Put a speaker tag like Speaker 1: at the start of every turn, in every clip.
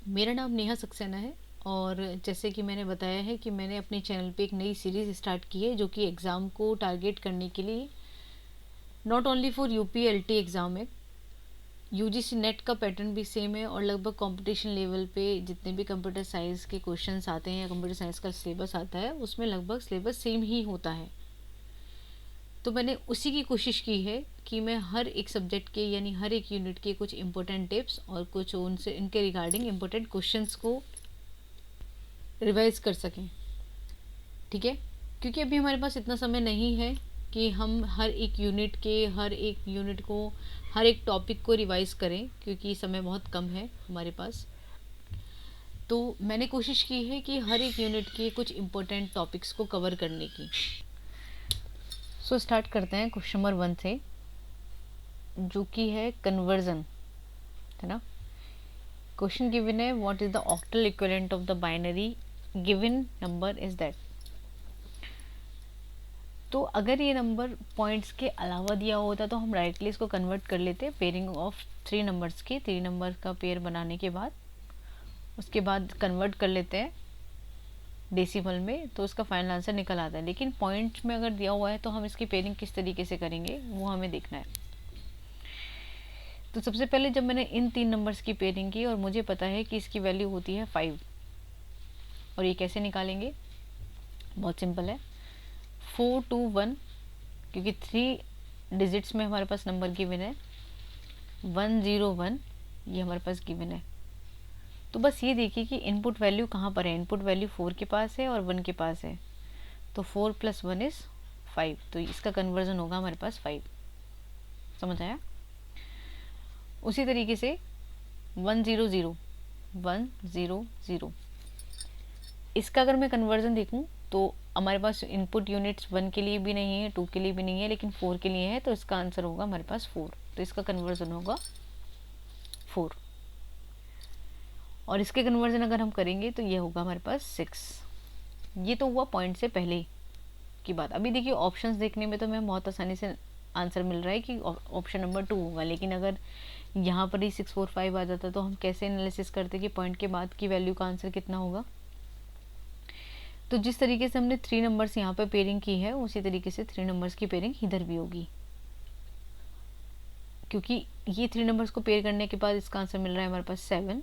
Speaker 1: मेरा नाम नेहा सक्सेना है और जैसे कि मैंने बताया है कि मैंने अपने चैनल पे एक नई सीरीज़ स्टार्ट की है जो कि एग्ज़ाम को टारगेट करने के लिए not only for UP LT exam है। यूजीसी नेट का पैटर्न भी सेम है और लगभग कंपटीशन लेवल पे जितने भी कंप्यूटर साइंस के क्वेश्चंस आते हैं या कंप्यूटर साइंस का सिलेबस आता है उसमें लगभग सिलेबस सेम ही होता है। तो मैंने उसी की कोशिश की है कि मैं हर एक सब्जेक्ट के यानी हर एक यूनिट के कुछ इंपॉर्टेंट टिप्स और कुछ उनसे इनके रिगार्डिंग इंपॉर्टेंट क्वेश्चंस को रिवाइज कर सकें। ठीक है, क्योंकि अभी हमारे पास इतना समय नहीं है कि हम हर एक यूनिट को हर एक टॉपिक को रिवाइज करें, क्योंकि समय बहुत कम है हमारे पास। तो मैंने कोशिश की है कि हर एक यूनिट के कुछ इम्पोर्टेंट टॉपिक्स को कवर करने की। सो स्टार्ट करते हैं क्वेश्चन नंबर 1 से, जो कि है कन्वर्जन, है ना। क्वेश्चन गिवन है, what is the octal equivalent of the binary given number is that. तो अगर ये नंबर पॉइंट्स के अलावा दिया होता तो हम डायरेक्टली इसको कन्वर्ट कर लेते पेयरिंग ऑफ 3 नंबर्स की। 3 नंबर का पेयर बनाने के बाद उसके बाद कन्वर्ट कर लेते हैं डेसिमल में, तो उसका फाइनल आंसर निकल आता है। लेकिन पॉइंट में अगर दिया हुआ है तो हम इसकी पेयरिंग किस तरीके से करेंगे वो हमें देखना है। तो सबसे पहले जब मैंने इन 3 नंबर्स की पेयरिंग की और मुझे पता है कि इसकी वैल्यू होती है 5, और ये कैसे निकालेंगे, बहुत सिंपल है। 4 2 1, क्योंकि 3 डिजिट्स में हमारे पास नंबर गिवन है, 101 ये हमारे पास गिवन है। तो बस ये देखिए कि इनपुट वैल्यू कहाँ पर है। इनपुट वैल्यू 4 के पास है और 1 के पास है, तो 4 + 1 इज़ 5, तो इसका कन्वर्जन होगा हमारे पास 5। समझ आया। उसी तरीके से 100 100, इसका अगर मैं कन्वर्जन देखूं तो हमारे पास इनपुट यूनिट्स 1 के लिए भी नहीं है, 2 के लिए भी नहीं है, लेकिन 4 के लिए है, तो इसका आंसर होगा हमारे पास 4। तो इसका कन्वर्जन होगा 4, और इसके कन्वर्जन अगर हम करेंगे तो ये होगा हमारे पास 6। ये तो हुआ पॉइंट से पहले की बात। अभी देखिए ऑप्शंस देखने में तो हमें बहुत आसानी से आंसर मिल रहा है कि ऑप्शन नंबर 2 होगा, लेकिन अगर यहाँ पर ही 6 4 5 आ जाता तो हम कैसे एनालिसिस करते कि पॉइंट के बाद की वैल्यू का आंसर कितना होगा। तो जिस तरीके से हमने 3 नंबर्स यहाँ पे पेयरिंग की है उसी तरीके से 3 नंबर्स की पेयरिंग इधर भी होगी, क्योंकि ये 3 नंबर्स को पेयर करने के बाद इसका आंसर मिल रहा है हमारे पास 7,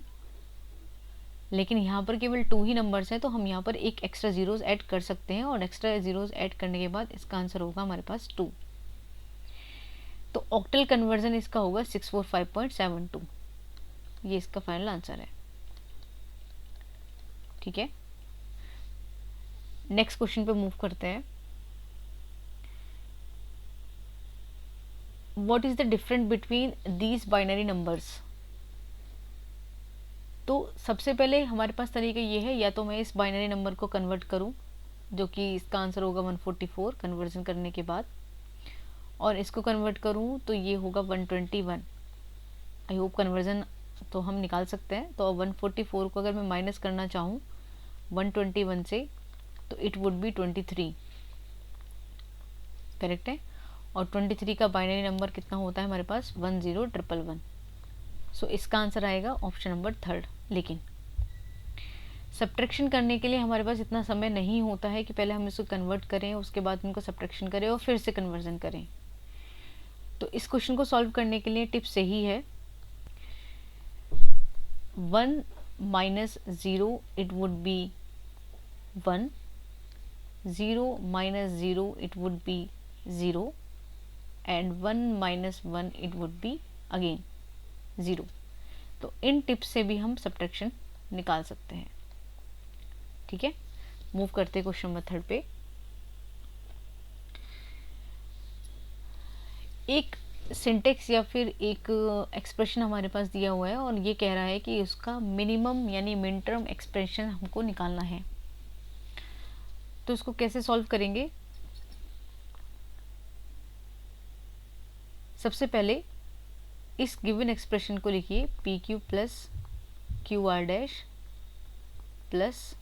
Speaker 1: लेकिन यहाँ पर केवल 2 ही नंबर्स हैं, तो हम यहाँ पर एक एक्स्ट्रा जीरोस ऐड कर सकते हैं, और एक्स्ट्रा जीरोस ऐड करने के बाद इसका आंसर होगा हमारे पास 2। तो ऑक्टल कन्वर्जन इसका होगा 645.72, ये इसका फाइनल आंसर है। ठीक है, नेक्स्ट क्वेश्चन पे मूव करते हैं। What is the difference between these binary numbers. तो सबसे पहले हमारे पास तरीका ये है, या तो मैं इस बाइनरी नंबर को कन्वर्ट करूं, जो कि इसका आंसर होगा 144 कन्वर्जन करने के बाद, और इसको कन्वर्ट करूं तो ये होगा 121। आई होप कन्वर्जन तो हम निकाल सकते हैं। तो 144 को अगर मैं माइनस करना चाहूँ 121 से तो इट वुड बी 23, करेक्ट है। और 23 का बाइनरी नंबर कितना होता है हमारे पास 10111। सो इसका आंसर आएगा ऑप्शन नंबर 3। लेकिन सब्ट्रैक्शन करने के लिए हमारे पास इतना समय नहीं होता है कि पहले हम इसको कन्वर्ट करें, उसके बाद इनको सब्ट्रैक्शन करें और फिर से कन्वर्जन करें। तो इस क्वेश्चन को सॉल्व करने के लिए टिप्स यही है, 1 - 0 it would B 1, 0 - 0 it would be 0, and 1 - 1 it would be again 0। तो इन टिप्स से भी हम सब्ट्रैक्शन निकाल सकते हैं। ठीक है, मूव करते क्वेश्चन नंबर 3 पे। एक सिंटेक्स या फिर एक एक्सप्रेशन हमारे पास दिया हुआ है और ये कह रहा है कि उसका मिनिमम यानी मिन टर्म एक्सप्रेशन हमको निकालना है। तो इसको कैसे सॉल्व करेंगे। सबसे पहले इस गिवन एक्सप्रेशन को लिखिए PQ + QR' +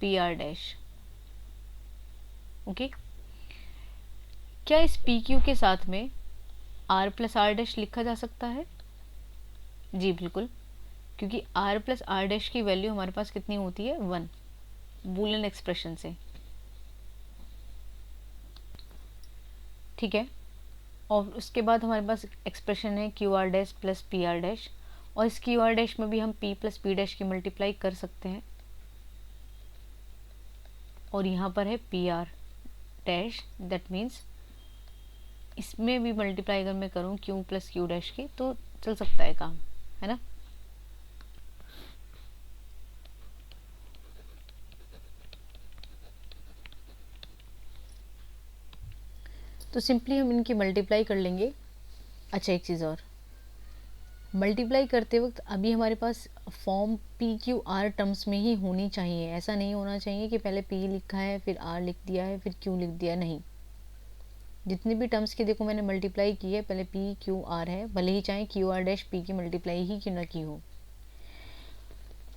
Speaker 1: PR'। ओके, क्या इस PQ के साथ में R + R' लिखा जा सकता है। जी बिल्कुल, क्योंकि आर प्लस आर डैश की वैल्यू हमारे पास कितनी होती है 1 बूलियन एक्सप्रेशन से, ठीक है। और उसके बाद हमारे पास एक्सप्रेशन है Q R dash plus P R dash, और इस क्यू आर डैश में भी हम पी प्लस पी डैश की मल्टीप्लाई कर सकते हैं, और यहाँ पर है P R dash, that means इसमें भी मल्टीप्लाई अगर मैं करूँ क्यू प्लस क्यू डैश की तो चल सकता है काम, है ना। तो सिंपली हम इनकी मल्टीप्लाई कर लेंगे। अच्छा, एक चीज़ और, मल्टीप्लाई करते वक्त अभी हमारे पास form P Q R terms में ही होनी चाहिए, ऐसा नहीं होना चाहिए कि पहले पी लिखा है फिर आर लिख दिया है फिर क्यू लिख दिया, नहीं। जितने भी टर्म्स की देखो मैंने मल्टीप्लाई की है पहले पी क्यू आर है, भले ही चाहे क्यू आर डैश पी की मल्टीप्लाई ही क्यों ना की हो।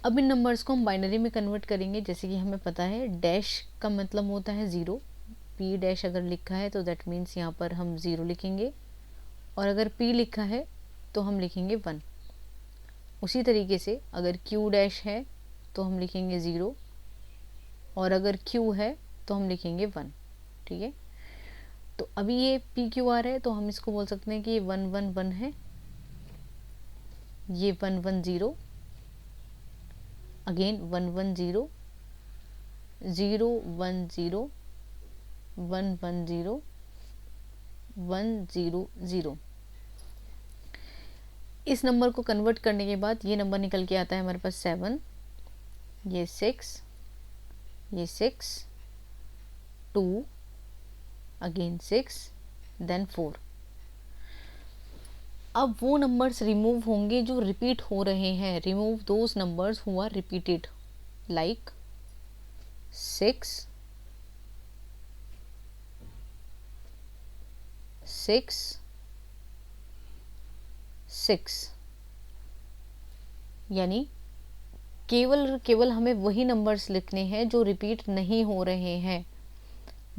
Speaker 1: अब इन नंबर्स को हम बाइनरी में कन्वर्ट करेंगे। जैसे कि हमें पता है डैश का मतलब होता है ज़ीरो, पी डैश अगर लिखा है तो दैट मीन्स यहाँ पर हम ज़ीरो लिखेंगे, और अगर पी लिखा है तो हम लिखेंगे 1। उसी तरीके से अगर क्यू डैश है तो हम लिखेंगे 0, और अगर क्यू है तो हम लिखेंगे 1, ठीक है। तो अभी ये पी क्यू आर है तो हम इसको बोल सकते हैं कि ये 1 1 1 है, ये 1 1 0, अगेन 1 1 0 0 1 0 1 1 0 1 0 0। इस नंबर को कन्वर्ट करने के बाद ये नंबर निकल के आता है हमारे पास 7, ये 6, ये 6, 2, अगेन 6, देन 4। अब वो नंबर्स रिमूव होंगे जो रिपीट हो रहे हैं, remove those numbers who are repeated, like 6, 6, 6, यानी केवल हमें वही नंबर्स लिखने हैं जो रिपीट नहीं हो रहे हैं।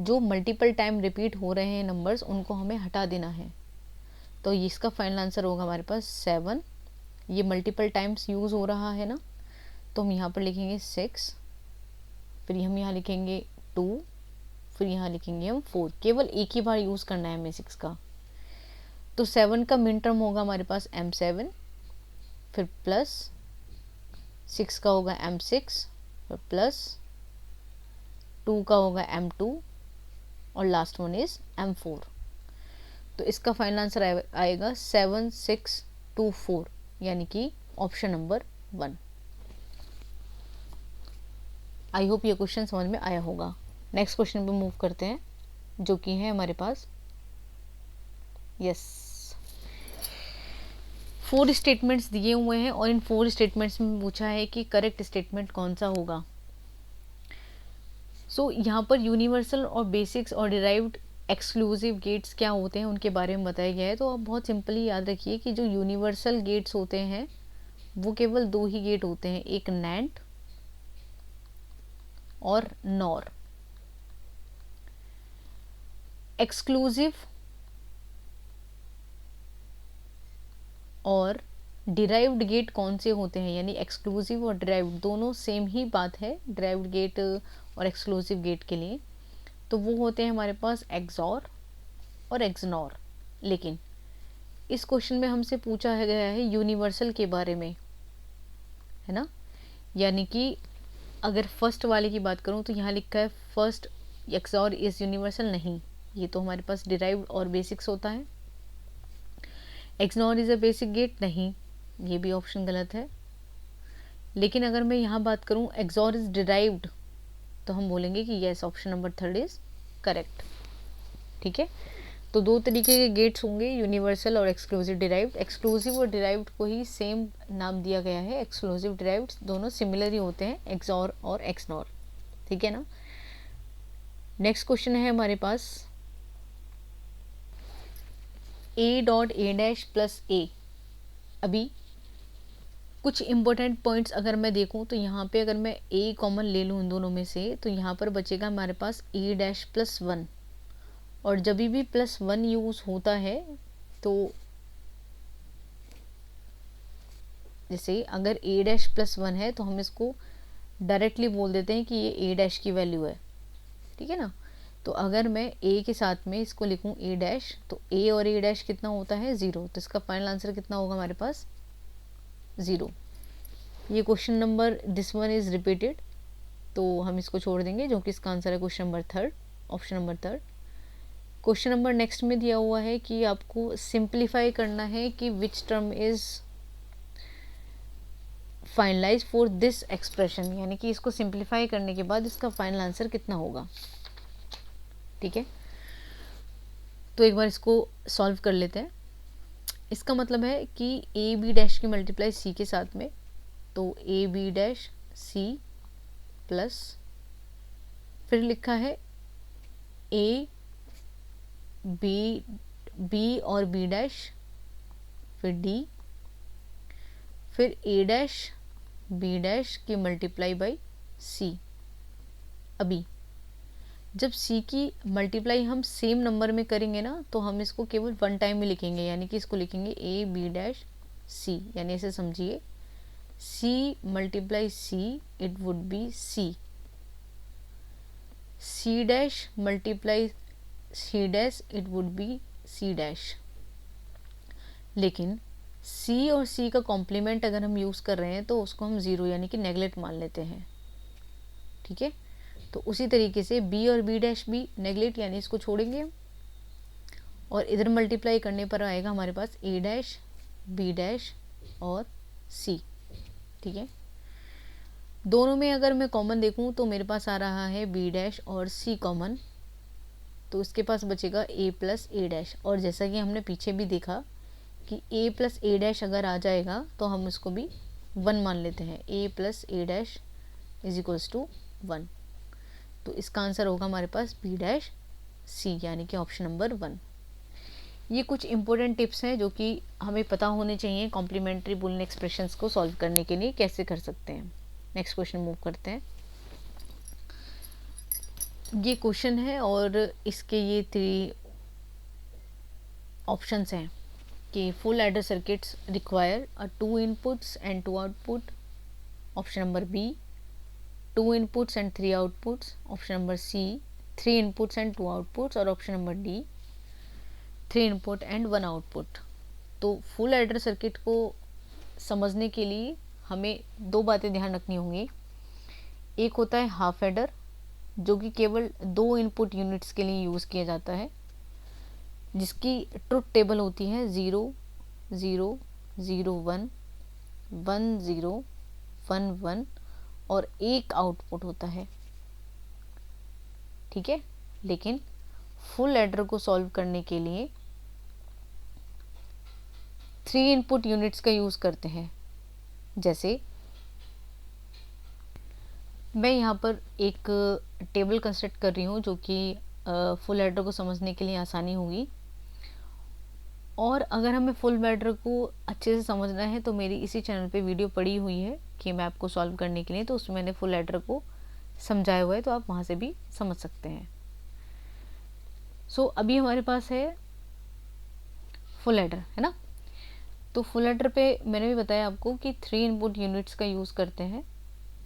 Speaker 1: जो मल्टीपल टाइम रिपीट हो रहे हैं नंबर्स उनको हमें हटा देना है। तो इसका फाइनल आंसर होगा हमारे पास 7। ये मल्टीपल टाइम्स यूज़ हो रहा है ना, तो हम यहाँ पर लिखेंगे 6, फिर हम यहाँ लिखेंगे 2, फिर यहाँ लिखेंगे हम 4। केवल एक ही बार यूज़ करना है हमें 6 का। तो 7 का मिन टर्म होगा हमारे पास M7, फिर प्लस 6 का होगा M6, फिर प्लस 2 का होगा M2, और लास्ट वन इज M4। तो इसका फाइनल आंसर आएगा 7 6 2 4, यानी कि ऑप्शन नंबर 1। आई होप ये क्वेश्चन समझ में आया होगा। नेक्स्ट क्वेश्चन पे मूव करते हैं, जो कि है हमारे पास 4 स्टेटमेंट्स दिए हुए हैं, और इन 4 स्टेटमेंट्स में पूछा है कि करेक्ट स्टेटमेंट कौन सा होगा। सो यहाँ पर यूनिवर्सल और बेसिक्स और डिराइव्ड एक्सक्लूसिव गेट्स क्या होते हैं उनके बारे में बताया गया है। तो आप बहुत सिंपली याद रखिए कि जो यूनिवर्सल गेट्स होते हैं वो केवल 2 ही गेट होते हैं, एक नैंड और नॉर। एक्सक्लूसिव और डिराइव्ड गेट कौन से होते हैं, यानी एक्सक्लूसिव और डिराइव्ड दोनों सेम ही बात है डिराइव्ड गेट और एक्सक्लूसिव गेट के लिए। तो वो होते हैं हमारे पास एक्सॉर और एक्सनॉर। लेकिन इस क्वेश्चन में हमसे पूछा गया है यूनिवर्सल के बारे में, है ना। यानी कि अगर फर्स्ट वाले की बात करूं तो यहाँ लिखा है फर्स्ट एक्सॉर इज यूनिवर्सल, नहीं, ये तो हमारे पास डिराइव्ड और बेसिक्स होता है। XNOR is a basic gate, नहीं, ये भी ऑप्शन गलत है। लेकिन अगर मैं यहाँ बात करूँ एक्सॉर इज डिराइव्ड, तो हम बोलेंगे कि yes, option number 3 is correct, ठीक है। तो 2 तरीके के गेट्स होंगे, यूनिवर्सल और एक्सक्लूसिव डिराइव्ड। एक्सक्लूसिव और डिराइव्ड को ही सेम नाम दिया गया है, एक्सक्लूसिव डिराइव्ड दोनों सिमिलर ही होते हैं, एक्सॉर और एक्सनॉर, ठीक है ना। नेक्स्ट क्वेश्चन है हमारे पास A.A' प्लस A। अभी कुछ इंपॉर्टेंट पॉइंट्स अगर मैं देखूं तो यहाँ पे अगर मैं A कॉमन ले लूँ इन दोनों में से, तो यहाँ पर बचेगा हमारे पास A' प्लस 1। और जब भी प्लस 1 यूज़ होता है तो जैसे अगर ए डैश प्लस 1 है तो हम इसको डायरेक्टली बोल देते हैं कि ये ए डैश की वैल्यू है, ठीक है ना। तो अगर मैं ए के साथ में इसको लिखूँ ए डैश, तो ए और ए डैश कितना होता है 0, तो इसका फाइनल आंसर कितना होगा हमारे पास 0। ये question number this one is repeated, तो हम इसको छोड़ देंगे, जो कि इसका आंसर है question number 3, option number 3। Question number next में दिया हुआ है कि आपको सिंप्लीफाई करना है कि which term is finalise for this expression, यानी कि इसको सिंप्लीफाई करने के बाद इसका फाइनल आंसर कितना होगा, ठीक है। तो एक बार इसको सॉल्व कर लेते हैं। इसका मतलब है कि ए बी डैश की मल्टीप्लाई सी के साथ में, तो A B dash C plus फिर लिखा है ए बी और बी डैश, फिर डी, फिर ए डैश बी डैश की मल्टीप्लाई बाई सी। अभी जब सी की मल्टीप्लाई हम सेम नंबर में करेंगे ना, तो हम इसको केवल वन टाइम में लिखेंगे, यानी कि इसको लिखेंगे ए बी डैश सी, यानी ऐसे समझिए C multiply C it would be C, C dash multiply C dash it would be C dash. लेकिन सी और सी का कॉम्प्लीमेंट अगर हम यूज़ कर रहे हैं तो उसको हम ज़ीरो यानी कि नेगलेक्ट मान लेते हैं, ठीक है। तो उसी तरीके से बी और बी डैश भी नेगलेक्ट, यानी इसको छोड़ेंगे, और इधर मल्टीप्लाई करने पर आएगा हमारे पास ए डैश बी डैश और सी, ठीक है। दोनों में अगर मैं कॉमन देखूं तो मेरे पास आ रहा है बी डैश और सी कॉमन, तो इसके पास बचेगा ए प्लस ए डैश। और जैसा कि हमने पीछे भी देखा कि ए प्लस ए डैश अगर आ जाएगा तो हम इसको भी 1 मान लेते हैं, A plus A dash is equals to 1। तो इसका आंसर होगा हमारे पास बी डैश सी, यानी कि ऑप्शन नंबर 1। ये कुछ इंपॉर्टेंट टिप्स हैं जो कि हमें पता होने चाहिए कॉम्प्लीमेंट्री बूलियन एक्सप्रेशंस को सॉल्व करने के लिए कैसे कर सकते हैं। नेक्स्ट क्वेश्चन मूव करते हैं। ये क्वेश्चन है और इसके ये 3 ऑप्शंस हैं कि full adder circuits require 2 inputs and 2 output, option number B 2 inputs and 3 outputs, option number C 3 inputs and 2 outputs, और option number D 3 input and 1 output. तो फुल एडर सर्किट को समझने के लिए हमें 2 बातें ध्यान रखनी होंगी। एक होता है हाफ एडर, जो कि केवल 2 इनपुट यूनिट्स के लिए यूज़ किया जाता है, जिसकी ट्रुथ टेबल होती है 0 0 0 1 1 0 1 1 और एक आउटपुट होता है, ठीक है। लेकिन फुल एडर को सॉल्व करने के लिए 3 इनपुट यूनिट्स का यूज़ करते हैं। जैसे मैं यहाँ पर एक टेबल कंस्ट्रक्ट कर रही हूँ जो कि फुल एडर को समझने के लिए आसानी होगी, और अगर हमें फुल एडर को अच्छे से समझना है तो मेरी इसी चैनल पे वीडियो पड़ी हुई है कि मैप को सॉल्व करने के लिए, तो उसमें मैंने फुल एडर को समझाया हुआ है, तो आप वहाँ से भी समझ सकते हैं। सो अभी हमारे पास है फुल एडर, है ना। तो फुल एडर पे मैंने भी बताया आपको कि 3 इनपुट यूनिट्स का यूज़ करते हैं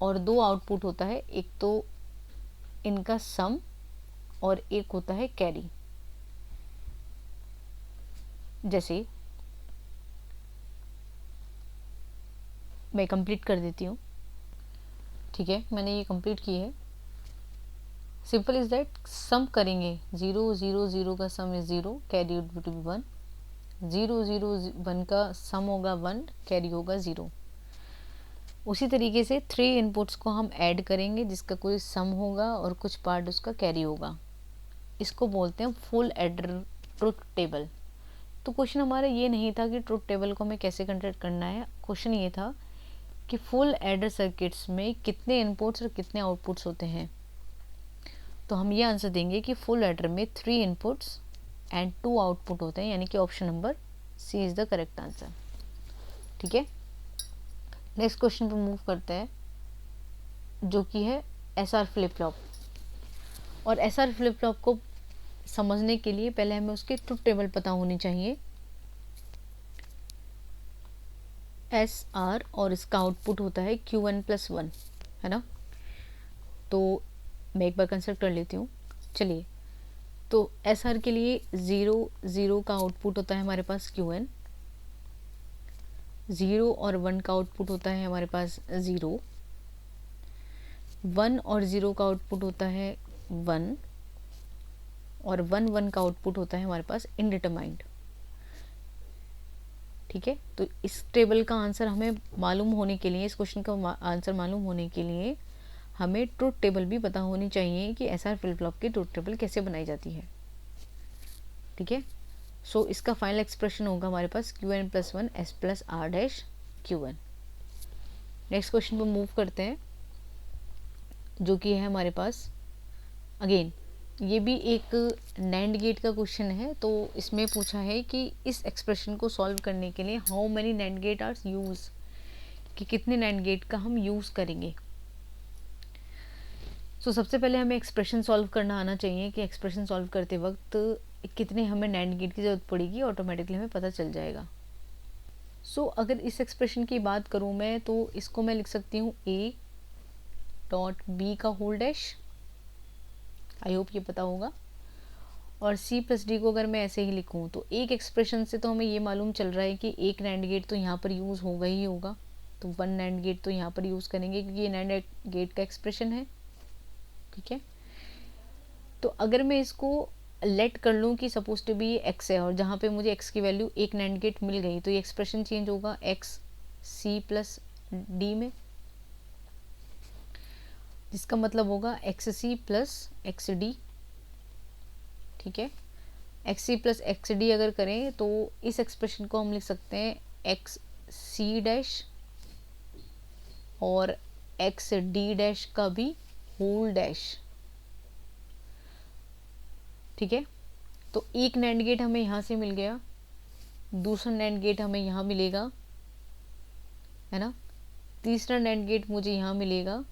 Speaker 1: और 2 आउटपुट होता है, एक तो इनका सम और एक होता है कैरी। जैसे मैं कंप्लीट कर देती हूँ, ठीक है, मैंने ये कंप्लीट की है। सिंपल इज दैट, सम करेंगे 0 0 0 का सम इज 0, कैरी वुड बी 1, 0 0 1 का सम होगा 1, कैरी होगा 0। उसी तरीके से 3 इनपुट्स को हम ऐड करेंगे जिसका कोई सम होगा और कुछ पार्ट उसका कैरी होगा, इसको बोलते हैं फुल एडर ट्रुथ टेबल। तो क्वेश्चन हमारा ये नहीं था कि ट्रुथ टेबल को हमें कैसे कंस्ट्रक्ट करना है, क्वेश्चन ये था कि फुल एडर सर्किट्स में कितने इनपुट्स और कितने आउटपुट्स होते हैं। तो हम ये आंसर देंगे कि फुल एडर में 3 इनपुट्स एंड 2 आउटपुट होते हैं, यानी कि option number C is the correct answer, ठीक है। नेक्स्ट क्वेश्चन पे मूव करते हैं, जो कि है एसआर फ्लिप फ्लॉप। और एसआर फ्लिप फ्लॉप को समझने के लिए पहले हमें उसकी ट्रुथ टेबल पता होनी चाहिए। एस आर और इसका आउटपुट होता है क्यू एन प्लस वन, है ना। तो मैं एक बार कंसिडर कर लेती हूँ। चलिए, तो एस आर के लिए 0 का आउटपुट होता है हमारे पास क्यू एन, 0 और 1 का आउटपुट होता है हमारे पास 0, 1 और 0 का आउटपुट होता है 1, और 1 का आउटपुट होता है हमारे पास इनडिटरमाइंड। ठीक है, तो इस टेबल का आंसर हमें मालूम होने के लिए, इस क्वेश्चन का आंसर मालूम होने के लिए हमें ट्रूथ टेबल भी पता होनी चाहिए कि एस आर फ्लिप फ्लॉप की ट्रूथ टेबल कैसे बनाई जाती है। ठीक है, सो इसका फाइनल एक्सप्रेशन होगा हमारे पास Q N plus one S plus R dash Q N. Next question पर मूव करते हैं, जो कि है हमारे पास अगेन ये भी एक नैंड गेट का क्वेश्चन है। तो इसमें पूछा है कि इस एक्सप्रेशन को सॉल्व करने के लिए how many NAND gate are use, कि कितने नैंड गेट का हम यूज़ करेंगे। सो सबसे पहले हमें एक्सप्रेशन सॉल्व करना आना चाहिए कि एक्सप्रेशन सॉल्व करते वक्त कितने हमें नैंड गेट की ज़रूरत पड़ेगी, ऑटोमेटिकली हमें पता चल जाएगा। सो अगर इस एक्सप्रेशन की बात करूँ मैं, तो इसको मैं लिख सकती हूँ ए डॉट बी का होल डैश, आई होप ये पता होगा, और c प्लस डी को अगर मैं ऐसे ही लिखूँ तो एक एक्सप्रेशन से तो हमें ये मालूम चल रहा है कि एक नैंड गेट तो यहाँ पर यूज़ होगा ही होगा, तो 1 नैंड गेट तो यहाँ पर यूज़ करेंगे क्योंकि ये नैंड गेट का एक्सप्रेशन है। ठीक है, तो अगर मैं इसको लेट कर लूँ कि सपोज टू बी x है, और जहाँ पे मुझे x की वैल्यू एक नैंड गेट मिल गई, तो ये एक्सप्रेशन चेंज होगा x c प्लस डी में, जिसका मतलब होगा x c plus x d. ठीक है, x c plus x d अगर करें तो इस एक्सप्रेशन को हम लिख सकते हैं एक्स सी डैश और एक्स डी डैश का भी होल डैश। ठीक है, तो एक नैंड गेट हमें यहाँ से मिल गया, दूसरा नैंड गेट हमें यहाँ मिलेगा, है ना, तीसरा नैंड गेट मुझे यहाँ मिलेगा,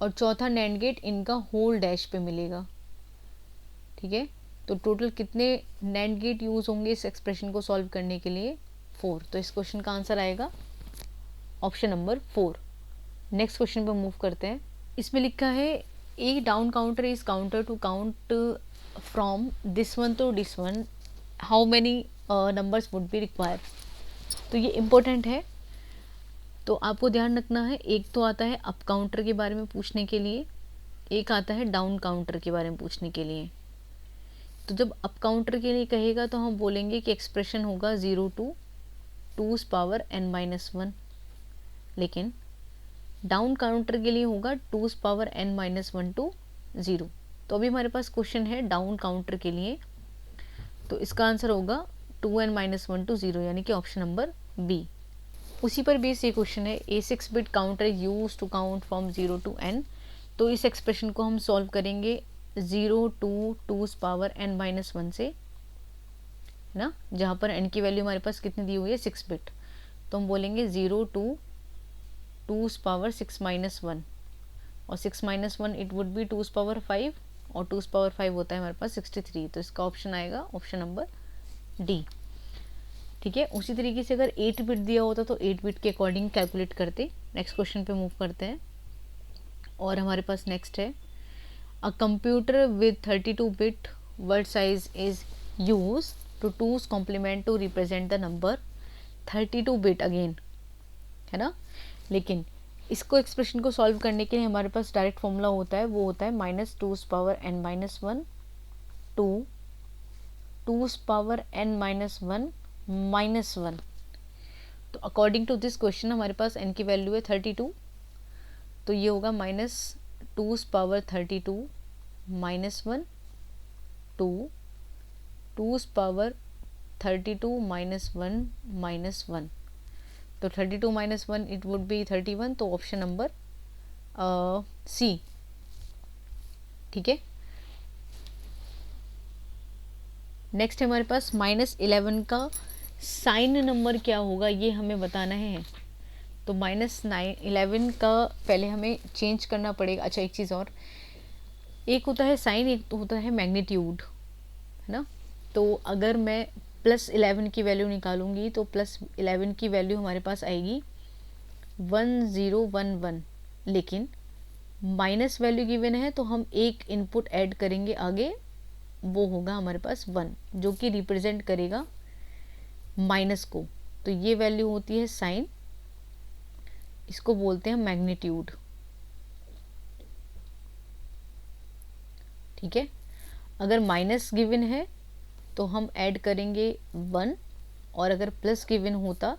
Speaker 1: और चौथा नैंड गेट इनका होल डैश पे मिलेगा। ठीक है, तो टोटल कितने नैंड गेट यूज़ होंगे इस एक्सप्रेशन को सॉल्व करने के लिए? 4। तो इस क्वेश्चन का आंसर आएगा ऑप्शन नंबर 4। नेक्स्ट क्वेश्चन पर मूव करते हैं। इसमें लिखा है a down counter is counter to count from this one to this one, how many numbers would be require. तो ये इम्पोर्टेंट है, तो आपको ध्यान रखना है। एक तो आता है अप काउंटर के बारे में पूछने के लिए, एक आता है डाउन काउंटर के बारे में पूछने के लिए। तो जब अप काउंटर के लिए कहेगा तो हम बोलेंगे कि एक्सप्रेशन होगा 0 टू 2's पावर n-1, लेकिन डाउन काउंटर के लिए होगा 2's पावर n-1 टू 0। तो अभी हमारे पास क्वेश्चन है डाउन काउंटर के लिए, तो इसका आंसर होगा 2n-1 टू 0, यानी कि ऑप्शन नंबर बी। उसी पर बेस ये क्वेश्चन है, a 6 bit counter use to count from 0 to n। तो इस एक्सप्रेशन को हम सॉल्व करेंगे 0 टू 2's पावर n-1 से, ना, जहाँ पर n की वैल्यू हमारे पास कितनी दी हुई है 6 बिट। तो हम बोलेंगे 0 टू 2's पावर 6-1, और 6-1 it would B 2's power 5, और 2's पावर 5 होता है हमारे पास 63। तो इसका ऑप्शन आएगा ऑप्शन नंबर डी। ठीक है, उसी तरीके से अगर 8 बिट दिया होता तो 8 बिट के अकॉर्डिंग कैलकुलेट करते। नेक्स्ट क्वेश्चन पे मूव करते हैं, और हमारे पास नेक्स्ट है a computer with 32 bit word size is use to 2's complement to represent the number 32 bit again, है ना। लेकिन इसको एक्सप्रेशन को सॉल्व करने के लिए हमारे पास डायरेक्ट फॉर्मूला होता है, वो होता है -2's power n-1 to 2's power n-1 -1। तो अकॉर्डिंग टू दिस क्वेश्चन हमारे पास n की वैल्यू है 32, तो ये होगा -2's power 32 -1 to 2's power 32 -1 तो 32 -1 इट वुड बी 31। तो ऑप्शन नंबर सी। ठीक है, नेक्स्ट है हमारे पास -11 का साइन नंबर क्या होगा, ये हमें बताना है। तो -11 का पहले हमें चेंज करना पड़ेगा। अच्छा, एक चीज़ और, एक होता है साइन, एक तो होता है मैग्नीट्यूड, है ना। तो अगर मैं +11 की वैल्यू निकालूंगी तो +11 की वैल्यू हमारे पास आएगी 1011, लेकिन माइनस वैल्यू गिवन है तो हम एक इनपुट ऐड करेंगे आगे, वो होगा हमारे पास 1, जो कि रिप्रेजेंट करेगा माइनस को। तो ये वैल्यू होती है साइन, इसको बोलते हैं मैग्नीट्यूड। ठीक है, अगर माइनस गिवन है तो हम ऐड करेंगे 1, और अगर प्लस गिवन होता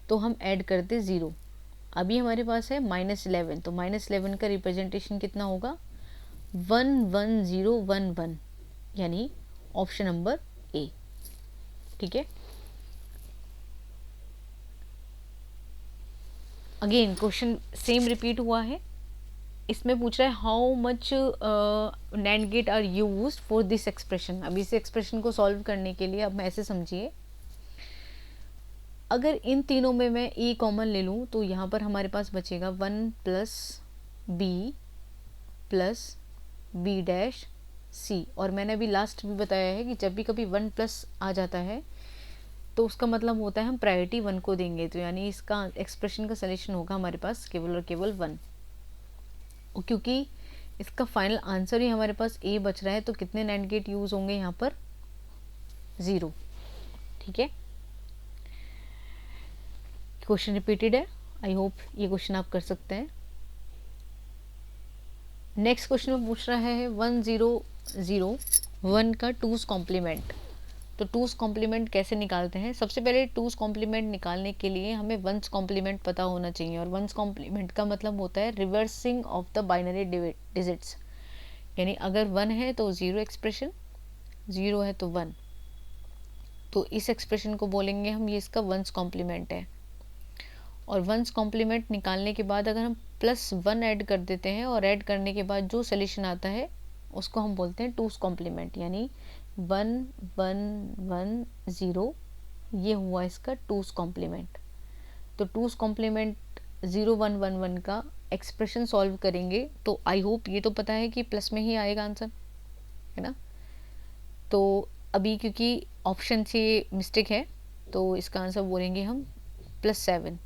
Speaker 1: तो हम ऐड करते 0। अभी हमारे पास है -11, तो -11 का रिप्रेजेंटेशन कितना होगा 11011, यानी ऑप्शन नंबर ए। ठीक है, अगेन क्वेश्चन सेम रिपीट हुआ है। इसमें पूछ रहा है how much NAND gate are used for this expression. अब इस एक्सप्रेशन को सॉल्व करने के लिए अब मैं ऐसे समझिए, अगर इन तीनों में मैं ए कॉमन ले लूँ तो यहाँ पर हमारे पास बचेगा 1 + b + b' c। और मैंने अभी लास्ट भी बताया है कि जब भी कभी 1+ आ जाता है तो उसका मतलब होता है हम प्रायोरिटी 1 को देंगे, तो यानी इसका एक्सप्रेशन का सलूशन होगा हमारे पास केवल और केवल 1। और क्योंकि इसका फाइनल आंसर ही हमारे पास ए बच रहा है तो कितने NAND गेट यूज होंगे यहाँ पर 0। ठीक है, क्वेश्चन रिपीटेड है, आई होप ये क्वेश्चन आप कर सकते हैं। नेक्स्ट क्वेश्चन में पूछ रहा है 1001 का 2's कॉम्प्लीमेंट। तो 2's कॉम्प्लीमेंट कैसे निकालते हैं? सबसे पहले 2's कॉम्प्लीमेंट निकालने के लिए हमें 1's कॉम्प्लीमेंट पता होना चाहिए, और 1's कॉम्प्लीमेंट का मतलब होता है reversing of the binary digits. यानी अगर 1 है तो 0 एक्सप्रेशन, 0 है तो 1, तो इस एक्सप्रेशन को बोलेंगे हम ये इसका 1's कॉम्प्लीमेंट है। और 1's कॉम्प्लीमेंट निकालने के बाद अगर हम +1 ऐड कर देते हैं, और ऐड करने के बाद जो सोल्यूशन आता है उसको हम बोलते हैं 2's कॉम्प्लीमेंट, यानी 1 1 1 0, ये हुआ इसका 2's कॉम्प्लीमेंट। तो 2's कॉम्प्लीमेंट 0 1 1 1 का एक्सप्रेशन सॉल्व करेंगे तो आई होप ये तो पता है कि प्लस में ही आएगा आंसर, है ना। तो अभी क्योंकि ऑप्शन से मिस्टेक है तो इसका आंसर बोलेंगे हम +7।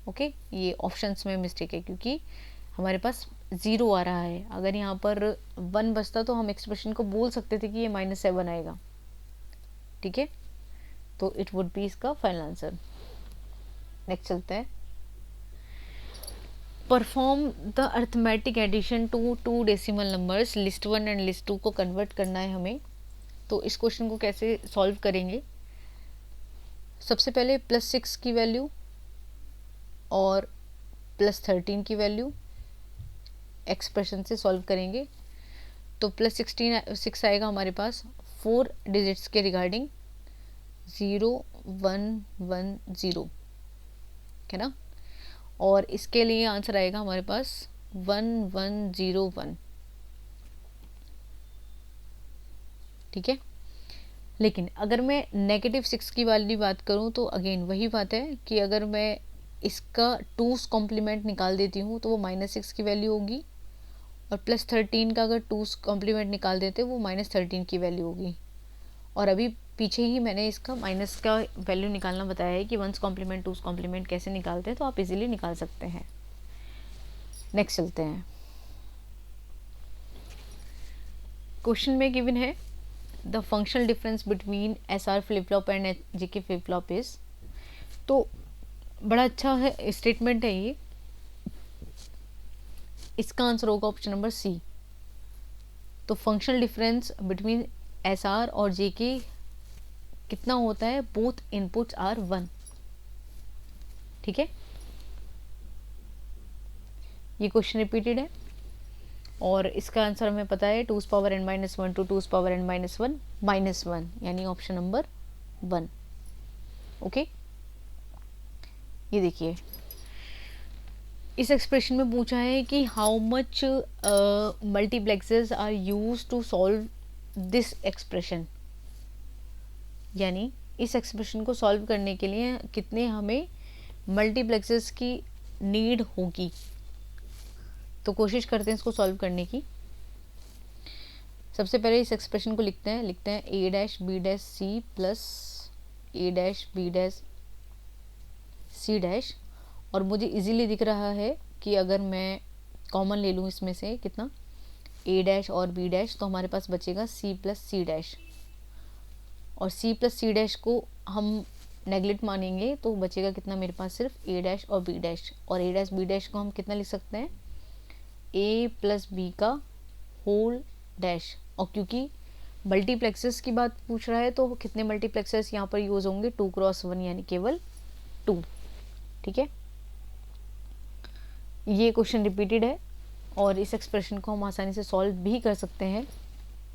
Speaker 1: ओके, ये ऑप्शंस में मिस्टेक है क्योंकि हमारे पास 0 आ रहा है। अगर यहाँ पर 1 बचता तो हम एक्सप्रेशन को बोल सकते थे कि ये -7 आएगा। ठीक है, तो इट वुड बी इसका फाइनल आंसर। नेक्स्ट चलते हैं, perform the arithmetic addition to 2 decimal numbers, list 1 and list 2 को कन्वर्ट करना है हमें। तो इस क्वेश्चन को कैसे सॉल्व करेंगे? सबसे पहले +6 की वैल्यू और +13 की वैल्यू एक्सप्रेशन से सॉल्व करेंगे। तो +6 आएगा हमारे पास 4 डिजिट्स के रिगार्डिंग 0 1 1 0, है ना। और इसके लिए आंसर आएगा हमारे पास 1 1 0 1। ठीक है, लेकिन अगर मैं -6 की वाली बात करूं तो अगेन वही बात है कि अगर मैं इसका 2's कॉम्प्लीमेंट निकाल देती हूँ तो वो -6 की वैल्यू होगी, और +13 का अगर 2's कॉम्प्लीमेंट निकाल देते वो -13 की वैल्यू होगी। और अभी पीछे ही मैंने इसका माइनस का वैल्यू निकालना बताया है कि 1's कॉम्प्लीमेंट 2's कॉम्प्लीमेंट कैसे निकालते हैं, तो आप इजीली निकाल सकते हैं। नेक्स्ट चलते हैं, क्वेश्चन में गिवन है the functional difference between SR flip flop and JK flip flop is. तो बड़ा अच्छा है स्टेटमेंट है ये, इसका आंसर होगा ऑप्शन नंबर सी। तो फंक्शनल डिफरेंस बिटवीन SR और JK कितना होता है? Both inputs are 1। ठीक है, ये क्वेश्चन रिपीटेड है और इसका आंसर हमें पता है 2's power n - 1 to 2's power n - 1, यानी ऑप्शन नंबर 1। ओके, ये देखिए इस एक्सप्रेशन में पूछा है कि how much multiplexes are used to solve this expression, यानी इस एक्सप्रेशन को सॉल्व करने के लिए कितने हमें मल्टीप्लेक्सेस की नीड होगी। तो कोशिश करते हैं इसको सॉल्व करने की। सबसे पहले इस एक्सप्रेशन को लिखते हैं A dash B dash C plus A dash B dash C dash, और मुझे इजीली दिख रहा है कि अगर मैं कॉमन ले लूँ इसमें से कितना ए डैश और बी डैश, तो हमारे पास बचेगा सी प्लस सी डैश, और सी प्लस सी डैश को हम नेगलेक्ट मानेंगे तो बचेगा कितना मेरे पास सिर्फ ए डैश और बी डैश, और ए डैश बी डैश को हम कितना लिख सकते हैं ए प्लस बी का होल डैश। और क्योंकि मल्टीप्लेक्सेस की बात पूछ रहा है तो कितने मल्टीप्लेक्सेस यहाँ पर यूज़ होंगे 2x1 यानी केवल 2। ठीक है, ये क्वेश्चन रिपीटेड है और इस एक्सप्रेशन को हम आसानी से सॉल्व भी कर सकते हैं।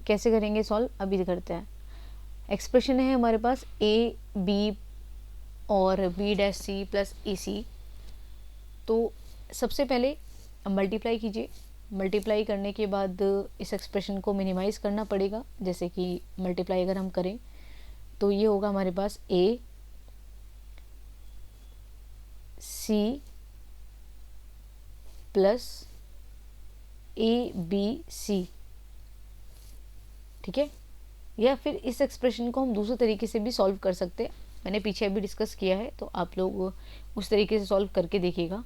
Speaker 1: कैसे करेंगे सॉल्व, अभी करते हैं। एक्सप्रेशन है हमारे पास ए बी और बी डैश सी प्लस ए सी। तो सबसे पहले मल्टीप्लाई कीजिए, मल्टीप्लाई करने के बाद इस एक्सप्रेशन को मिनिमाइज़ करना पड़ेगा। जैसे कि मल्टीप्लाई अगर हम करें तो ये होगा हमारे पास ए सी प्लस ए बी सी। ठीक है, या फिर इस एक्सप्रेशन को हम दूसरे तरीके से भी सॉल्व कर सकते हैं, मैंने पीछे अभी डिस्कस किया है, तो आप लोग उस तरीके से सॉल्व करके देखिएगा।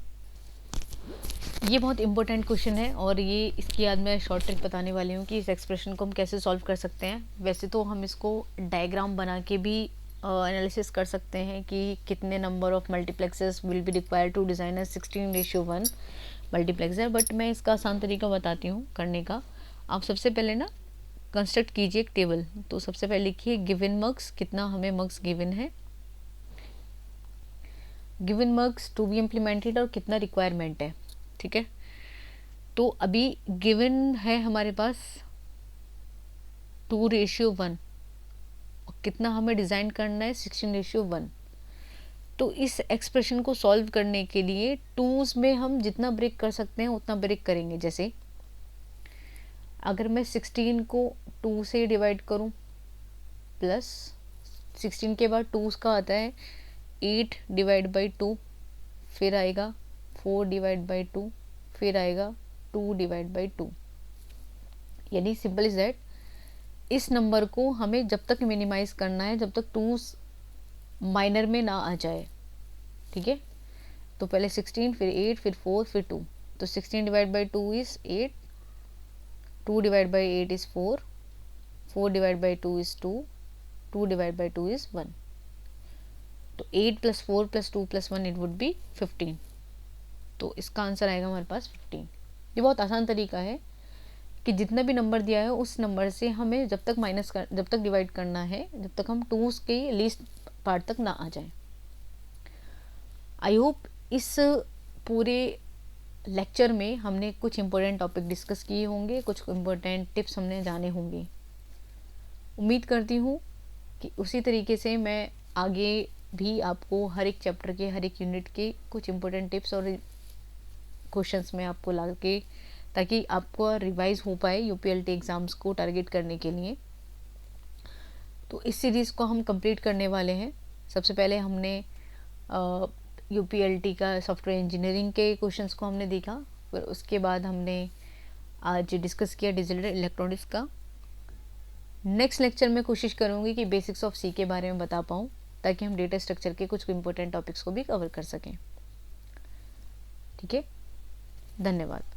Speaker 1: ये बहुत इंपॉर्टेंट क्वेश्चन है और ये इसकी याद मैं शॉर्ट ट्रिक बताने वाली हूँ कि इस एक्सप्रेशन को हम कैसे सॉल्व कर सकते हैं। वैसे तो हम इसको डायग्राम बना के भी एनालिसिस कर सकते हैं कि कितने number of multiplexes will be required to design a 16:1 multiplexer, but मैं इसका आसान तरीका बताती हूँ करने का। आप सबसे पहले ना कंस्ट्रक्ट कीजिए एक टेबल। तो सबसे पहले लिखिए गिवन मग्स, कितना हमें मग्स गिवन है, given mugs to be implemented और कितना रिक्वायरमेंट है। ठीक है, तो अभी गिवन है हमारे पास 2:1 और कितना हमें डिज़ाइन करना है 16:1। तो इस एक्सप्रेशन को सॉल्व करने के लिए टूज में हम जितना ब्रेक कर सकते हैं उतना ब्रेक करेंगे। जैसे अगर मैं 16 को 2 से डिवाइड करूं, प्लस 16 के बाद 2 का आता है 8 डिवाइड बाई 2, फिर आएगा 4 डिवाइड बाई 2, फिर आएगा 2 डिवाइड बाई 2। यानी सिंपल इज दैट इस नंबर को हमें जब तक मिनिमाइज करना है जब तक 2 माइनर में ना आ जाए। ठीक है, तो पहले 16, फिर 8, फिर 4, फिर 2। तो 16 divide by 2 is 8, 2 divide by 8 is 4, 4 divide by 2 is 2, 2 divide by 2 is 1। तो 8 plus 4 plus 2 plus 1 it would B 15। तो इसका आंसर आएगा हमारे पास 15। ये बहुत आसान तरीका है कि जितना भी नंबर दिया है उस नंबर से हमें जब तक डिवाइड करना है जब तक हम 2 के लीस्ट पार्ट तक ना आ जाए। आई होप इस पूरे लेक्चर में हमने कुछ इम्पोर्टेंट टॉपिक डिस्कस किए होंगे, कुछ इम्पोर्टेंट टिप्स हमने जाने होंगे। उम्मीद करती हूँ कि उसी तरीके से मैं आगे भी आपको हर एक चैप्टर के हर एक यूनिट के कुछ इम्पोर्टेंट टिप्स और क्वेश्चंस में आपको ला के, ताकि आपको रिवाइज हो पाए यूपीएलटी एग्ज़ाम्स को टारगेट करने के लिए। तो इस सीरीज़ को हम कंप्लीट करने वाले हैं। सबसे पहले हमने यूपीएलटी का सॉफ्टवेयर इंजीनियरिंग के क्वेश्चंस को हमने देखा, फिर उसके बाद हमने आज डिस्कस किया डिजिटल इलेक्ट्रॉनिक्स का। नेक्स्ट लेक्चर में कोशिश करूँगी कि बेसिक्स ऑफ सी के बारे में बता पाऊँ, ताकि हम डेटा स्ट्रक्चर के कुछ इंपॉर्टेंट टॉपिक्स को भी कवर कर सकें। ठीक है, धन्यवाद।